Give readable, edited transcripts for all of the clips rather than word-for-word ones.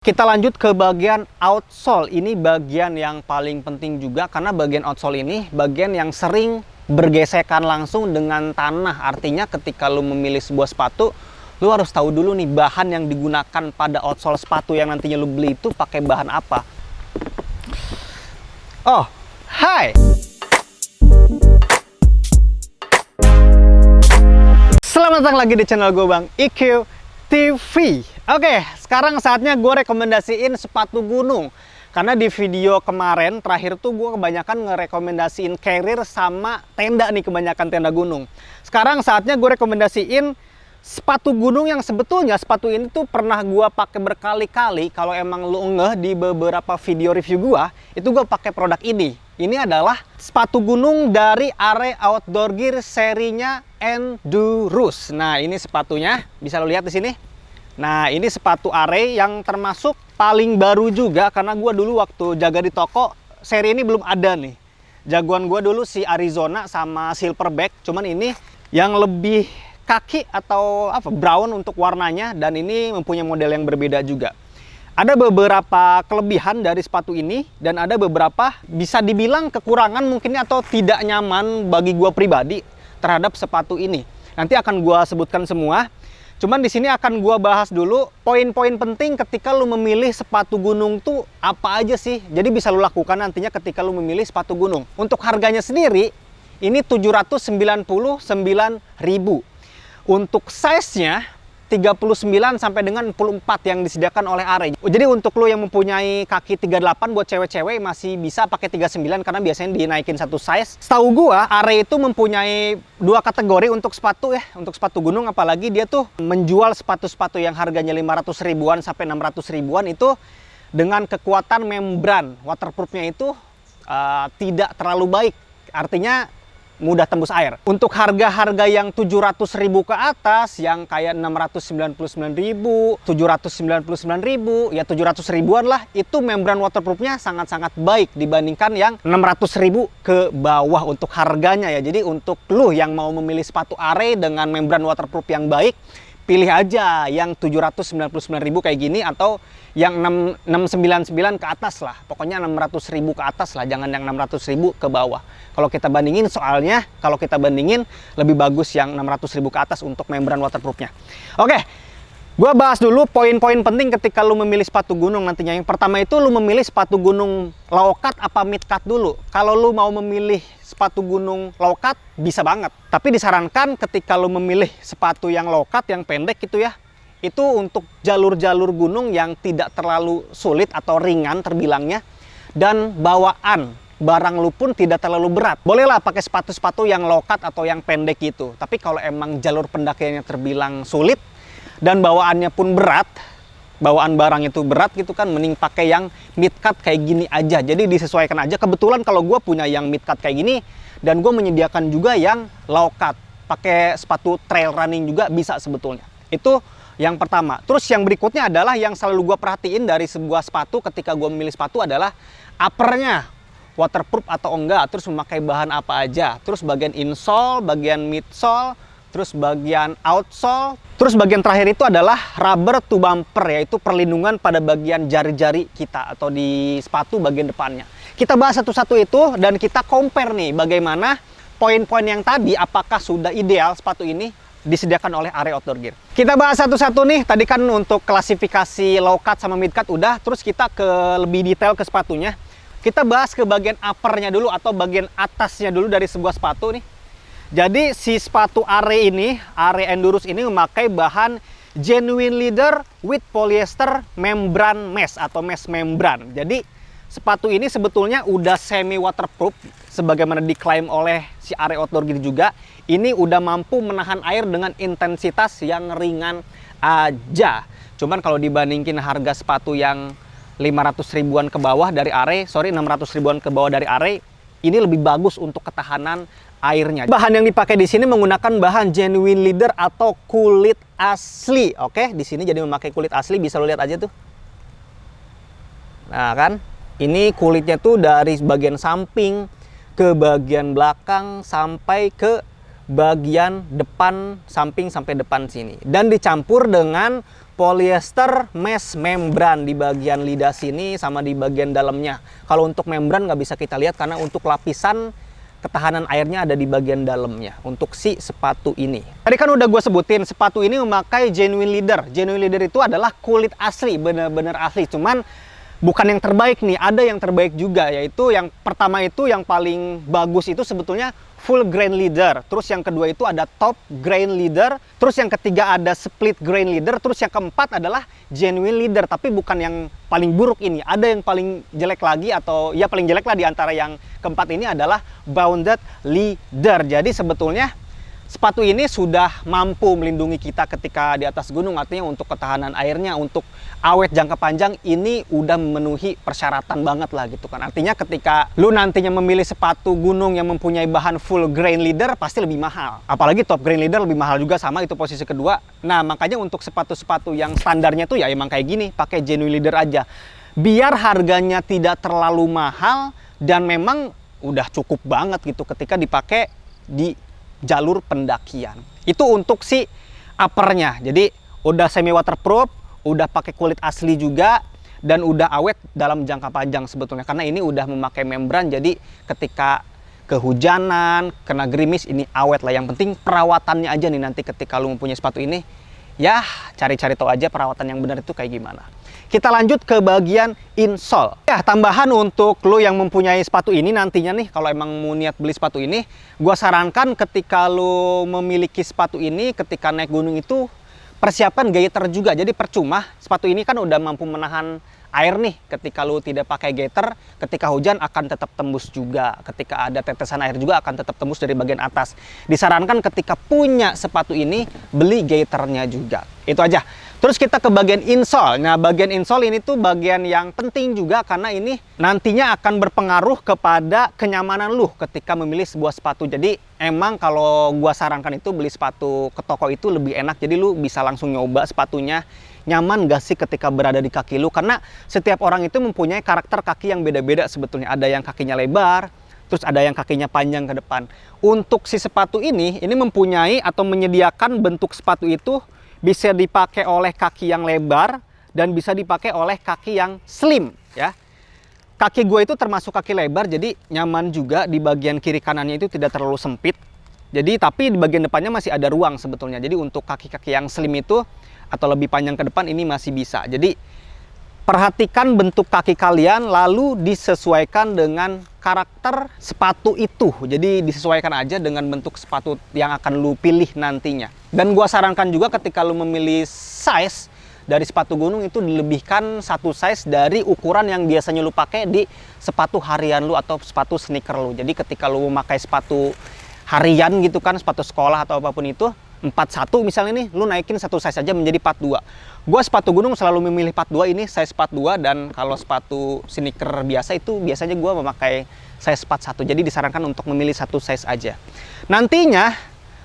Kita lanjut ke bagian outsole. Ini bagian yang paling penting juga karena bagian outsole ini bagian yang sering bergesekan langsung dengan tanah. Artinya ketika lu memilih sebuah sepatu, lu harus tahu dulu nih bahan yang digunakan pada outsole sepatu yang nantinya lu beli itu pakai bahan apa. Oh, hai. Selamat datang lagi di channel gue Bang IQ TV. Oke, sekarang saatnya gue rekomendasiin sepatu gunung. Karena di video kemarin terakhir tuh gue kebanyakan ngerekomendasiin carrier sama tenda nih, kebanyakan tenda gunung. Sekarang saatnya gue rekomendasiin sepatu gunung yang sebetulnya sepatu ini tuh pernah gue pakai berkali-kali. Kalau emang lu ngeh di beberapa video review gue, itu gue pakai produk ini. Ini adalah sepatu gunung dari Are Outdoor Gear serinya Endurus. Nah, ini sepatunya, bisa lo lihat di sini. Nah, ini sepatu Are yang termasuk paling baru juga karena gue dulu waktu jaga di toko seri ini belum ada nih. Jagoan gue dulu si Arizona sama Silverback, cuman ini yang lebih kaki atau apa brown untuk warnanya, dan ini mempunyai model yang berbeda juga. Ada beberapa kelebihan dari sepatu ini dan ada beberapa bisa dibilang kekurangan mungkin atau tidak nyaman bagi gue pribadi terhadap sepatu ini. Nanti akan gue sebutkan semua. Cuman di sini akan gua bahas dulu poin-poin penting ketika lu memilih sepatu gunung tuh apa aja sih. Jadi bisa lu lakukan nantinya ketika lu memilih sepatu gunung. Untuk harganya sendiri ini 799.000. Untuk size-nya 39 sampai dengan 44 yang disediakan oleh Are. Jadi untuk lo yang mempunyai kaki 38 buat cewek-cewek masih bisa pakai 39 karena biasanya dinaikin satu size. Setahu gua Are itu mempunyai dua kategori untuk sepatu ya, untuk sepatu gunung, apalagi dia tuh menjual sepatu-sepatu yang harganya 500 ribuan sampai 600 ribuan itu dengan kekuatan membran waterproofnya itu tidak terlalu baik. Artinya mudah tembus air. Untuk harga-harga yang 700.000 ke atas, yang kayak 699.000, 799.000, ya 700 ribuan lah, itu membran waterproofnya sangat-sangat baik dibandingkan yang 600.000 ke bawah untuk harganya ya. Jadi untuk lu yang mau memilih sepatu Are dengan membran waterproof yang baik, pilih aja yang 799.000 kayak gini atau yang 699 ke atas lah. Pokoknya 600.000 ke atas lah, jangan yang 600.000 ke bawah. Kalau kita bandingin, soalnya kalau kita bandingin lebih bagus yang 600.000 ke atas untuk membran waterproofnya. Oke, gue bahas dulu poin-poin penting ketika lu memilih sepatu gunung nantinya. Yang pertama itu lu memilih sepatu gunung low cut apa mid cut dulu. Kalau lu mau memilih sepatu gunung low cut bisa banget. Tapi disarankan ketika lu memilih sepatu yang low cut yang pendek gitu ya, itu untuk jalur-jalur gunung yang tidak terlalu sulit atau ringan terbilangnya, dan bawaan barang lu pun tidak terlalu berat. Bolehlah pakai sepatu-sepatu yang low cut atau yang pendek gitu. Tapi kalau emang jalur pendakiannya terbilang sulit dan bawaannya pun berat, bawaan barang itu berat gitu kan, mending pakai yang mid cut kayak gini aja. Jadi disesuaikan aja. Kebetulan kalau gue punya yang mid cut kayak gini dan gue menyediakan juga yang low cut. Pakai sepatu trail running juga bisa sebetulnya. Itu yang pertama. Terus yang berikutnya adalah yang selalu gue perhatiin dari sebuah sepatu ketika gue memilih sepatu adalah uppernya waterproof atau enggak, terus memakai bahan apa aja, terus bagian insole, bagian midsole, terus bagian outsole, terus bagian terakhir itu adalah rubber to bumper, yaitu perlindungan pada bagian jari-jari kita atau di sepatu bagian depannya. Kita bahas satu-satu itu dan kita compare nih bagaimana poin-poin yang tadi, apakah sudah ideal sepatu ini disediakan oleh Are Outdoor Gear. Kita bahas satu-satu nih. Tadi kan untuk klasifikasi low cut sama mid cut udah, terus kita ke lebih detail ke sepatunya. Kita bahas ke bagian uppernya dulu atau bagian atasnya dulu dari sebuah sepatu nih. Jadi si sepatu Are ini, Are Endurus ini memakai bahan genuine leather with polyester membran mesh atau mesh membran. Jadi sepatu ini sebetulnya udah semi waterproof sebagaimana diklaim oleh si Are Outdoor Gear juga. Ini udah mampu menahan air dengan intensitas yang ringan aja. Cuman kalau dibandingin harga sepatu yang 500 ribuan ke bawah dari Are, 600 ribuan ke bawah dari Are, ini lebih bagus untuk ketahanan airnya. Bahan yang dipakai di sini menggunakan bahan genuine leather atau kulit asli. Oke, di sini jadi memakai kulit asli, bisa lo lihat aja tuh. Nah kan, ini kulitnya tuh dari bagian samping ke bagian belakang sampai ke bagian depan, samping sampai depan sini. Dan dicampur dengan polyester mesh membran di bagian lidah sini sama di bagian dalamnya. Kalau untuk membran nggak bisa kita lihat karena untuk lapisan ketahanan airnya ada di bagian dalamnya untuk si sepatu ini. Tadi kan udah gue sebutin, sepatu ini memakai genuine leather. Genuine leather itu adalah kulit asli, bener-bener asli. Cuman bukan yang terbaik nih, ada yang terbaik juga, yaitu yang pertama itu yang paling bagus itu sebetulnya full grain leather. Terus yang kedua itu ada top grain leather. Terus yang ketiga ada split grain leather. Terus yang keempat adalah genuine leather. Tapi bukan yang paling buruk ini. Ada yang paling jelek lagi, atau ya paling jelek lah di antara yang keempat ini adalah bounded leather. Jadi sebetulnya sepatu ini sudah mampu melindungi kita ketika di atas gunung. Artinya untuk ketahanan airnya, untuk awet jangka panjang, ini udah memenuhi persyaratan banget lah gitu kan. Artinya ketika lu nantinya memilih sepatu gunung yang mempunyai bahan full grain leather, pasti lebih mahal. Apalagi top grain leather lebih mahal juga, sama itu posisi kedua. Nah makanya untuk sepatu-sepatu yang standarnya tuh ya emang kayak gini, pakai genuine leather aja. Biar harganya tidak terlalu mahal dan memang udah cukup banget gitu ketika dipakai di jalur pendakian. Itu untuk si uppernya. Jadi udah semi waterproof, udah pakai kulit asli juga, dan udah awet dalam jangka panjang sebetulnya. Karena ini udah memakai membran, jadi ketika kehujanan, kena gerimis, ini awet lah. Yang penting perawatannya aja nih nanti ketika lu mempunyai sepatu ini. Ya cari-cari tahu aja perawatan yang benar itu kayak gimana. Kita lanjut ke bagian insole. Ya, tambahan untuk lo yang mempunyai sepatu ini nantinya nih, kalau emang mau niat beli sepatu ini, gua sarankan ketika lo memiliki sepatu ini, ketika naik gunung itu persiapan gaiter juga. Jadi percuma, sepatu ini kan udah mampu menahan air nih. Ketika lo tidak pakai gaiter, ketika hujan akan tetap tembus juga. Ketika ada tetesan air juga akan tetap tembus dari bagian atas. Disarankan ketika punya sepatu ini, beli gaiternya juga. Itu aja. Terus kita ke bagian insole. Nah, bagian insole ini tuh bagian yang penting juga karena ini nantinya akan berpengaruh kepada kenyamanan lu ketika memilih sebuah sepatu. Jadi emang kalau gua sarankan itu beli sepatu ke toko itu lebih enak. Jadi lu bisa langsung nyoba sepatunya nyaman gak sih ketika berada di kaki lu. Karena setiap orang itu mempunyai karakter kaki yang beda-beda sebetulnya. Ada yang kakinya lebar, terus ada yang kakinya panjang ke depan. Untuk si sepatu ini mempunyai atau menyediakan bentuk sepatu itu bisa dipakai oleh kaki yang lebar dan bisa dipakai oleh kaki yang slim ya. Kaki gue itu termasuk kaki lebar, jadi nyaman juga. Di bagian kiri kanannya itu tidak terlalu sempit. Jadi tapi di bagian depannya masih ada ruang sebetulnya. Jadi untuk kaki-kaki yang slim itu atau lebih panjang ke depan ini masih bisa. Jadi perhatikan bentuk kaki kalian lalu disesuaikan dengan karakter sepatu itu. Jadi disesuaikan aja dengan bentuk sepatu yang akan lu pilih nantinya. Dan gua sarankan juga ketika lu memilih size dari sepatu gunung itu dilebihkan satu size dari ukuran yang biasanya lu pakai di sepatu harian lu atau sepatu sneaker lu. Jadi ketika lu memakai sepatu harian gitu kan, sepatu sekolah atau apapun itu, 41 misalnya nih, lu naikin satu size aja menjadi 42. Gua sepatu gunung selalu memilih 42, ini size 42, dan kalau sepatu sneaker biasa itu biasanya gua memakai size 41. Jadi disarankan untuk memilih satu size aja. Nantinya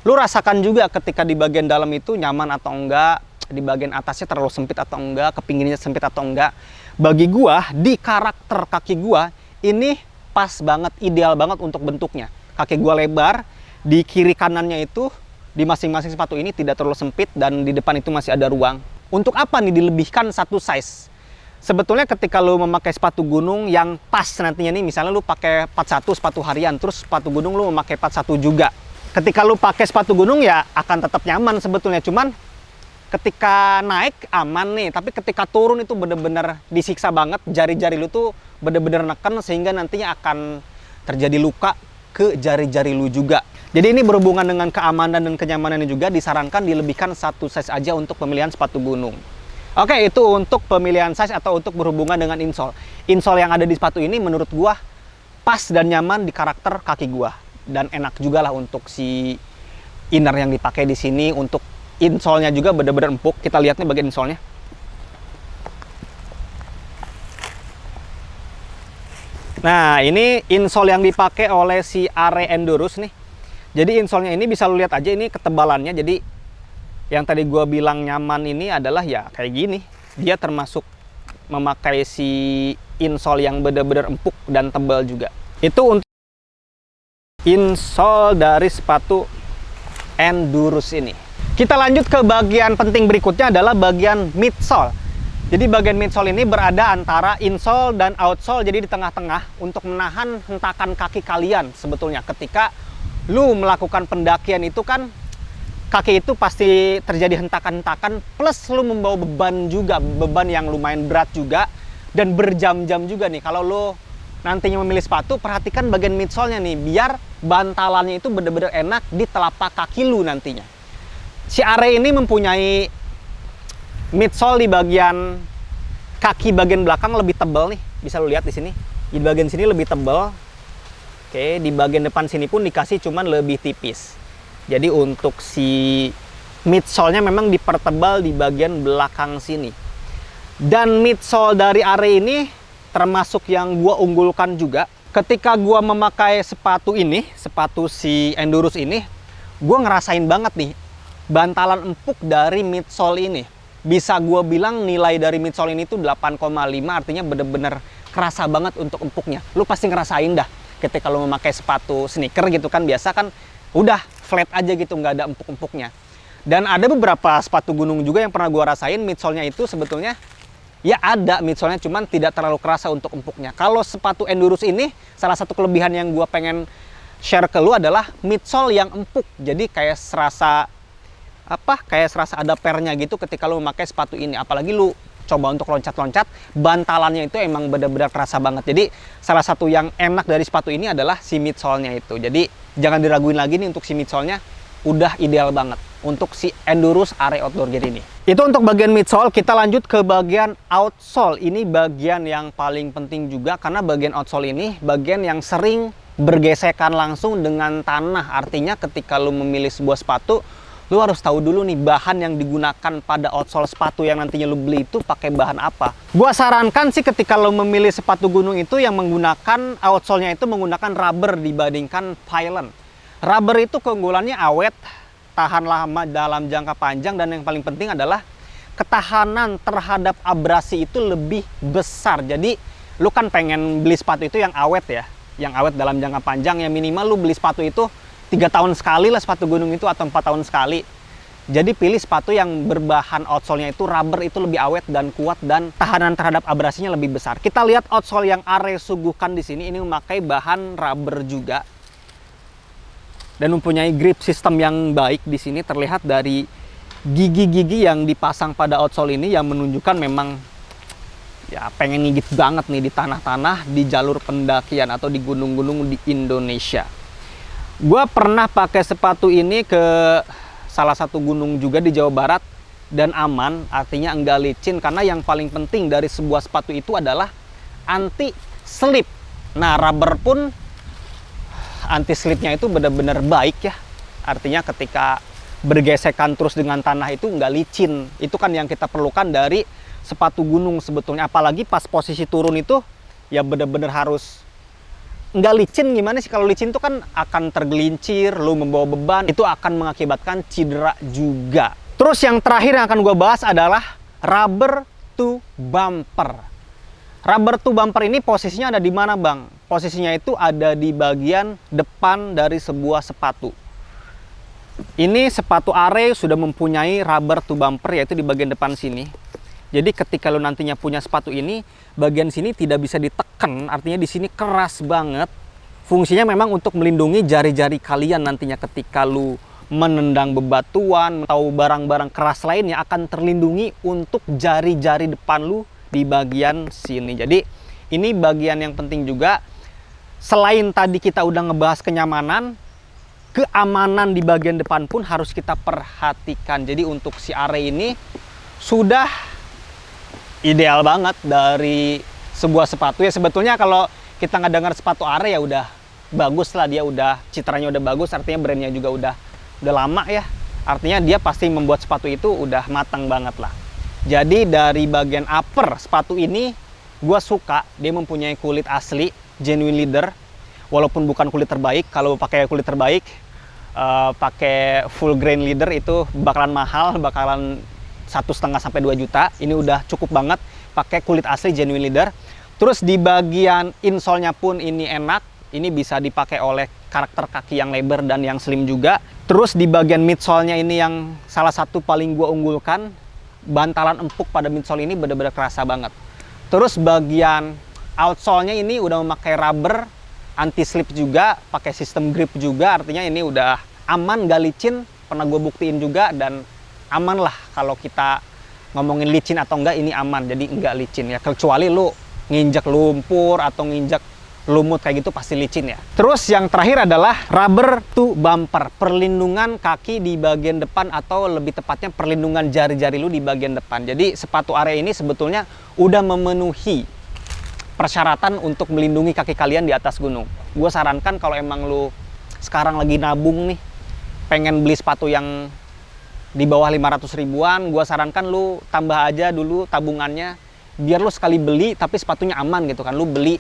lu rasakan juga ketika di bagian dalam itu nyaman atau enggak, di bagian atasnya terlalu sempit atau enggak, ke pinggirnya sempit atau enggak. Bagi gua, di karakter kaki gua ini pas banget, ideal banget untuk bentuknya. Kaki gua lebar, di kiri kanannya itu di masing-masing sepatu ini tidak terlalu sempit, dan di depan itu masih ada ruang. Untuk apa nih dilebihkan satu size? Sebetulnya ketika lu memakai sepatu gunung yang pas nantinya nih, misalnya lu pakai 41 sepatu harian, terus sepatu gunung lu memakai 41 juga. Ketika lu pakai sepatu gunung ya akan tetap nyaman sebetulnya, cuman ketika naik aman nih, tapi ketika turun itu bener-bener disiksa banget. Jari-jari lu tuh bener-bener neken sehingga nantinya akan terjadi luka ke jari-jari lu juga. Jadi ini berhubungan dengan keamanan dan kenyamanannya juga, disarankan dilebihkan satu size aja untuk pemilihan sepatu gunung. Oke, itu untuk pemilihan size atau untuk berhubungan dengan insole. Insole yang ada di sepatu ini menurut gua pas dan nyaman di karakter kaki gua, dan enak juga lah untuk si inner yang dipakai di sini. Untuk insole-nya juga bener-bener empuk. Kita lihat nih bagian insole-nya. Nah, ini insole yang dipakai oleh si Are Endurus nih. Jadi insole-nya ini bisa lu lihat aja ini ketebalannya. Jadi yang tadi gua bilang nyaman ini adalah ya kayak gini. Dia termasuk memakai si insole yang bener-bener empuk dan tebal juga. Itu untuk insole dari sepatu Endurus ini. Kita lanjut ke bagian penting berikutnya adalah bagian midsole. Jadi bagian midsole ini berada antara insole dan outsole, jadi di tengah-tengah untuk menahan hentakan kaki kalian sebetulnya. Ketika lu melakukan pendakian itu kan kaki itu pasti terjadi hentakan-hentakan, plus lu membawa beban juga, beban yang lumayan berat juga dan berjam-jam juga nih. Kalau lu nantinya memilih sepatu, perhatikan bagian midsole-nya nih, biar bantalannya itu benar-benar enak di telapak kaki lu nantinya. Si Arai ini mempunyai midsole di bagian kaki bagian belakang lebih tebal nih, bisa lu lihat di sini. Di bagian sini lebih tebal. Oke, di bagian depan sini pun dikasih cuman lebih tipis. Jadi untuk si midsole-nya memang dipertebal di bagian belakang sini. Dan midsole dari Arai ini termasuk yang gua unggulkan juga. Ketika gua memakai sepatu ini, sepatu si Endurus ini, gua ngerasain banget nih bantalan empuk dari midsole ini. Bisa gue bilang nilai dari midsole ini tuh 8,5, artinya bener-bener kerasa banget untuk empuknya. Lu pasti ngerasain dah ketika lu memakai sepatu sneaker gitu kan, biasa kan udah flat aja gitu, nggak ada empuk-empuknya. Dan ada beberapa sepatu gunung juga yang pernah gue rasain midsole-nya itu sebetulnya ya ada midsole-nya, cuman tidak terlalu kerasa untuk empuknya. Kalau sepatu Endurus ini, salah satu kelebihan yang gue pengen share ke lu adalah midsole yang empuk. Jadi kayak serasa ada pernya gitu ketika lu memakai sepatu ini. Apalagi lu coba untuk loncat-loncat, bantalannya itu emang benar-benar kerasa banget. Jadi salah satu yang enak dari sepatu ini adalah si midsole-nya itu. Jadi jangan diraguin lagi nih untuk si midsole-nya, udah ideal banget untuk si Endurus Arai Outdoor Gear ini. Itu untuk bagian midsole. Kita lanjut ke bagian outsole. Ini bagian yang paling penting juga, karena bagian outsole ini bagian yang sering bergesekan langsung dengan tanah. Artinya ketika lu memilih sebuah sepatu, lu harus tahu dulu nih bahan yang digunakan pada outsole sepatu yang nantinya lu beli itu pakai bahan apa. Gua sarankan sih ketika lu memilih sepatu gunung itu yang menggunakan outsole-nya itu menggunakan rubber dibandingkan pylon. Rubber itu keunggulannya awet, tahan lama dalam jangka panjang, dan yang paling penting adalah ketahanan terhadap abrasi itu lebih besar. Jadi lu kan pengen beli sepatu itu yang awet ya, yang awet dalam jangka panjang, ya minimal lu beli sepatu itu 3 tahun sekali lah sepatu gunung itu, atau 4 tahun sekali. Jadi pilih sepatu yang berbahan outsole-nya itu rubber, itu lebih awet dan kuat, dan tahanan terhadap abrasinya lebih besar. Kita lihat outsole yang Arai suguhkan di sini, ini memakai bahan rubber juga dan mempunyai grip system yang baik. Di sini terlihat dari gigi-gigi yang dipasang pada outsole ini yang menunjukkan memang ya pengen ngigit banget nih di tanah-tanah, di jalur pendakian atau di gunung-gunung di Indonesia. Gua pernah pakai sepatu ini ke salah satu gunung juga di Jawa Barat dan aman, artinya enggak licin, karena yang paling penting dari sebuah sepatu itu adalah anti slip. Nah, rubber pun anti slipnya itu benar-benar baik ya. Artinya ketika bergesekan terus dengan tanah itu enggak licin. Itu kan yang kita perlukan dari sepatu gunung sebetulnya. Apalagi pas posisi turun itu ya benar-benar harus nggak licin. Gimana sih, kalau licin itu kan akan tergelincir, lu membawa beban, itu akan mengakibatkan cedera juga. Terus yang terakhir yang akan gue bahas adalah rubber to bumper. Rubber to bumper ini posisinya ada di mana, Bang? Posisinya itu ada di bagian depan dari sebuah sepatu. Ini sepatu Arai sudah mempunyai rubber to bumper, yaitu di bagian depan sini. Jadi ketika lu nantinya punya sepatu ini, bagian sini tidak bisa ditekan, artinya di sini keras banget. Fungsinya memang untuk melindungi jari-jari kalian nantinya ketika lu menendang bebatuan atau barang-barang keras lainnya, akan terlindungi untuk jari-jari depan lu di bagian sini. Jadi ini bagian yang penting juga. Selain tadi kita udah ngebahas kenyamanan, keamanan di bagian depan pun harus kita perhatikan. Jadi untuk si Arai ini sudah ideal banget dari sebuah sepatu. Ya sebetulnya kalau kita nggak dengar sepatu Arai ya udah bagus lah, dia udah citranya udah bagus, artinya brandnya juga udah lama ya, artinya dia pasti membuat sepatu itu udah matang banget lah. Jadi dari bagian upper sepatu ini gue suka, dia mempunyai kulit asli genuine leather, walaupun bukan kulit terbaik. Kalau pakai kulit terbaik pakai full grain leather itu bakalan mahal, bakalan 1,5 sampai 2 juta. Ini udah cukup banget pakai kulit asli genuine leather. Terus di bagian insole-nya pun ini enak, Ini bisa dipakai oleh karakter kaki yang lebar dan yang slim juga. Terus di bagian midsole-nya ini yang salah satu paling gua unggulkan, bantalan empuk pada midsole ini benar-benar kerasa banget. Terus bagian outsole-nya ini udah memakai rubber anti slip juga, pakai sistem grip juga, artinya ini udah aman, gak licin. Pernah gue buktiin juga dan aman lah. Kalau kita ngomongin licin atau enggak, ini aman, jadi enggak licin ya. Kecuali lu nginjek lumpur atau nginjek lumut kayak gitu pasti licin ya. Terus yang terakhir adalah rubber to bumper, perlindungan kaki di bagian depan atau lebih tepatnya perlindungan jari-jari lu di bagian depan. Jadi sepatu area ini sebetulnya udah memenuhi persyaratan untuk melindungi kaki kalian di atas gunung. Gue sarankan kalau emang lu sekarang lagi nabung nih, pengen beli sepatu yang di bawah 500 ribuan, gue sarankan lu tambah aja dulu tabungannya, biar lu sekali beli tapi sepatunya aman gitu kan. Lu beli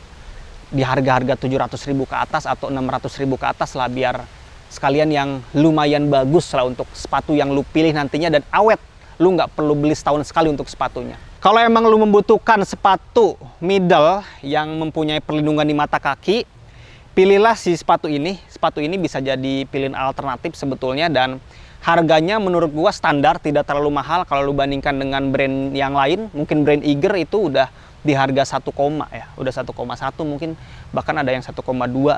di harga-harga 700 ribu ke atas atau 600 ribu ke atas lah, biar sekalian yang lumayan bagus lah untuk sepatu yang lu pilih nantinya dan awet. Lu nggak perlu beli setahun sekali untuk sepatunya. Kalau emang lu membutuhkan sepatu middle yang mempunyai perlindungan di mata kaki, pilihlah si sepatu ini. Sepatu ini bisa jadi pilihan alternatif sebetulnya, dan harganya menurut gua standar, tidak terlalu mahal kalau lu bandingkan dengan brand yang lain. Mungkin brand Eiger itu udah di harga 1, ya, udah 1,1 mungkin, bahkan ada yang 1,2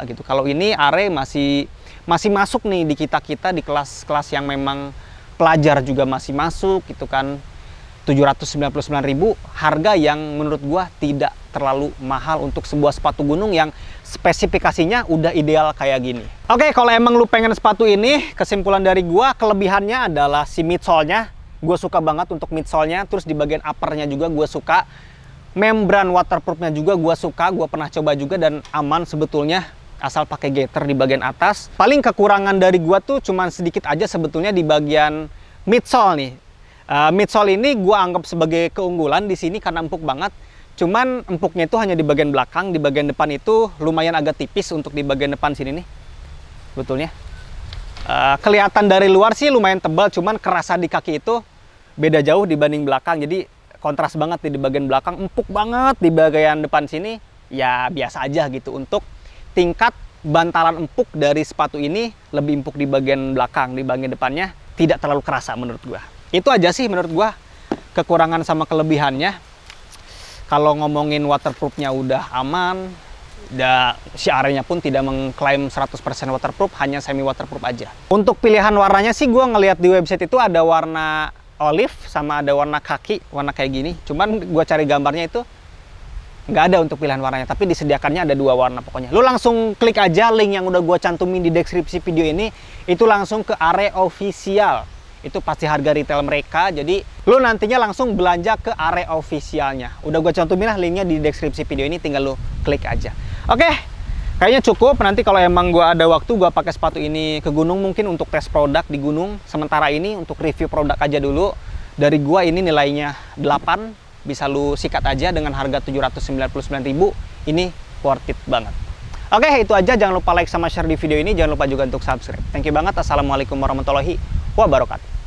gitu. Kalau ini Are masih masuk nih di kita di kelas-kelas yang memang pelajar juga masih masuk gitu kan. 799.000, harga yang menurut gua tidak terlalu mahal untuk sebuah sepatu gunung yang spesifikasinya udah ideal kayak gini. Oke, kalau emang lu pengen sepatu ini, kesimpulan dari gua, kelebihannya adalah si midsole-nya. Gue suka banget untuk midsole-nya. Terus di bagian upper-nya juga gue suka. Membran waterproof-nya juga gue suka. Gue pernah coba juga dan aman sebetulnya, asal pakai gaiter di bagian atas. Paling kekurangan dari gua tuh cuman sedikit aja sebetulnya di bagian midsole nih. Midsole ini gue anggap sebagai keunggulan di sini karena empuk banget. Cuman empuknya itu hanya di bagian belakang, di bagian depan itu lumayan agak tipis untuk di bagian depan sini nih. Betulnya. Kelihatan dari luar sih lumayan tebal, cuman kerasa di kaki itu beda jauh dibanding belakang. Jadi kontras banget di bagian belakang, empuk banget di bagian depan sini. Ya biasa aja gitu. Untuk tingkat bantalan empuk dari sepatu ini lebih empuk di bagian belakang, di bagian depannya tidak terlalu kerasa menurut gua. Itu aja sih menurut gua kekurangan sama kelebihannya. Kalau ngomongin waterproofnya udah aman, si Are-nya pun tidak mengklaim 100% waterproof, hanya semi waterproof aja. Untuk pilihan warnanya sih gua ngelihat di website itu ada warna olive sama ada warna kaki, warna kayak gini. Cuman gua cari gambarnya itu nggak ada untuk pilihan warnanya, tapi disediakannya ada 2 warna pokoknya. Lu langsung klik aja link yang udah gua cantumin di deskripsi video ini, itu langsung ke Are Official. Itu pasti harga retail mereka, jadi lu nantinya langsung belanja ke Are Officialnya. Udah gue cantumin lah linknya di deskripsi video ini, tinggal lu klik aja. Oke, kayaknya cukup. Nanti kalau emang gue ada waktu, gue pakai sepatu ini ke gunung mungkin untuk tes produk di gunung. Sementara ini untuk review produk aja dulu. Dari gue ini nilainya 8, bisa lu sikat aja dengan harga 799.000. Ini worth it banget. Oke, itu aja. Jangan lupa like sama share di video ini. Jangan lupa juga untuk subscribe. Thank you banget. Assalamualaikum warahmatullahi wabarakatuh.